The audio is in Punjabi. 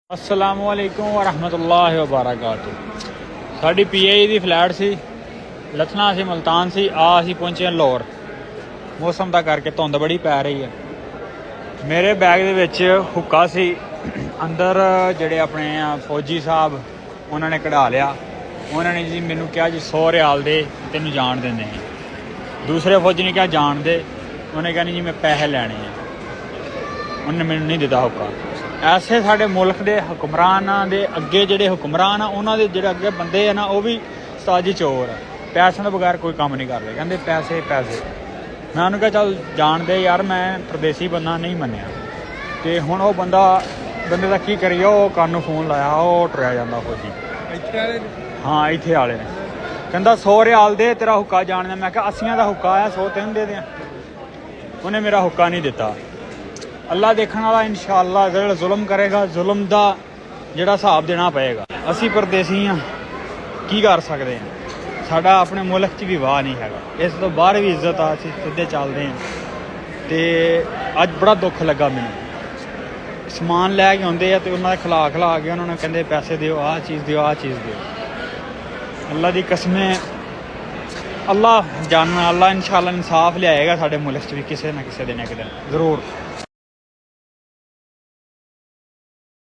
अस्सलामुअलैकुम वरहमतुल्लाहि वबरकातुह। साड़ी PI ਦੀ ਫਲੈਟ ਸੀ, ਲੱਥਣਾ ਸੀ ਮੁਲਤਾਨ ਸੀ, ਅਸੀਂ ਪਹੁੰਚੇ ਲਾਹੌਰ। ਮੌਸਮ ਦਾ ਕਰਕੇ ਧੁੰਦ ਬੜੀ ਪੈ ਰਹੀ ਹੈ। ਮੇਰੇ ਬੈਗ ਦੇ ਵਿੱਚ ਹੁੱਕਾ ਸੀ, ਅੰਦਰ ਜਿਹੜੇ ਆਪਣੇ ਫੌਜੀ ਸਾਹਿਬ ਉਹਨਾਂ ਨੇ ਕਢਾ ਲਿਆ। ਉਹਨਾਂ ਨੇ ਜੀ ਮੈਨੂੰ ਕਿਹਾ ਜੀ 100 ਰਿਆਲ ਦੇ ਤੈਨੂੰ ਜਾਣ ਦਿੰਦੇ ਨੇ। ਦੂਸਰੇ ਫੌਜੀ ਨੇ ਕਿਹਾ ਜਾਣ ਦੇ, ਉਹਨੇ ਕਿਹਾ ਨਹੀਂ ਜੀ ਮੈਂ ਪੈਸੇ ਲੈਣੇ ਆ, ਉਹਨੇ ਮੈਨੂੰ ਨਹੀਂ ਦਿੱਤਾ ਹੁੱਕਾ। ਐਸੇ ਸਾਡੇ ਮੁਲਕ ਦੇ ਹੁਕਮਰਾਨਾਂ ਦੇ ਅੱਗੇ ਜਿਹੜੇ ਹੁਕਮਰਾਨ ਆ ਉਹਨਾਂ ਦੇ ਜਿਹੜੇ ਅੱਗੇ ਬੰਦੇ ਆ ਨਾ ਉਹ ਵੀ ਸਾਜੀ ਚੋਰ ਆ, ਪੈਸਿਆਂ ਤੋਂ ਬਗੈਰ ਕੋਈ ਕੰਮ ਨਹੀਂ ਕਰਦੇ। ਕਹਿੰਦੇ ਪੈਸੇ ਪੈਸੇ। ਮੈਂ ਉਹਨੂੰ ਕਿਹਾ ਚੱਲ ਜਾਣ ਦੇ ਯਾਰ, ਮੈਂ ਪਰਦੇਸੀ ਬੰਦਾ ਨਹੀਂ ਮੰਨਿਆ। ਅਤੇ ਹੁਣ ਉਹ ਬੰਦੇ ਦਾ ਕੀ ਕਰੀਏ, ਉਹ ਕੰਨ ਨੂੰ ਫੋਨ ਲਾਇਆ, ਉਹ ਟੁਰਿਆ ਜਾਂਦਾ ਫੌਜੀ। ਹਾਂ ਇੱਥੇ ਵਾਲੇ ਨੇ। ਕਹਿੰਦਾ 100 ਰਿਆਲ ਦੇ ਤੇਰਾ ਹੁੱਕਾ ਜਾਣਦਾ। ਮੈਂ ਕਿਹਾ 80 ਦਾ ਹੁੱਕਾ ਆਇਆ, 100 ਤੈਨੂੰ ਦੇ ਦਿਆਂ। ਉਹਨੇ ਮੇਰਾ ਹੁੱਕਾ ਨਹੀਂ ਦਿੱਤਾ। ਅੱਲਾ ਦੇਖਣ ਵਾਲਾ ਇਨਸ਼ਾਅੱਲਾ ਜਿਹੜਾ ਜ਼ੁਲਮ ਕਰੇਗਾ, ਜ਼ੁਲਮ ਦਾ ਜਿਹੜਾ ਹਿਸਾਬ ਦੇਣਾ ਪਏਗਾ। ਅਸੀਂ ਪਰਦੇਸੀ ਹਾਂ, ਕੀ ਕਰ ਸਕਦੇ ਹਾਂ। ਸਾਡਾ ਆਪਣੇ ਮੁਲਕ 'ਚ ਵੀ ਵਾਹ ਨਹੀਂ ਹੈਗਾ, ਇਸ ਤੋਂ ਬਾਹਰ ਵੀ ਇੱਜ਼ਤ ਆ, ਅਸੀਂ ਸਿੱਧੇ ਚੱਲਦੇ ਹਾਂ। ਅਤੇ ਅੱਜ ਬੜਾ ਦੁੱਖ ਲੱਗਾ ਮੈਨੂੰ। ਸਮਾਨ ਲੈ ਕੇ ਆਉਂਦੇ ਆ ਅਤੇ ਉਹਨਾਂ ਦੇ ਖਿਲਾ ਕੇ ਉਹਨਾਂ ਨੂੰ ਕਹਿੰਦੇ ਪੈਸੇ ਦਿਓ, ਆਹ ਚੀਜ਼ ਦਿਓ, ਆਹ ਚੀਜ਼ ਦਿਓ। ਅੱਲਾ ਦੀ ਕਸਮੇ, ਅੱਲਾ ਜਾਨਣਾ, ਅੱਲਾ ਇਨਸ਼ਾਅੱਲਾ ਇਨਸਾਫ ਲਿਆਏਗਾ ਸਾਡੇ ਮੁਲਕ 'ਚ ਵੀ ਕਿਸੇ ਨਾ ਕਿਸੇ ਦਿਨ ਇੱਕ ਦਿਨ ਜ਼ਰੂਰ।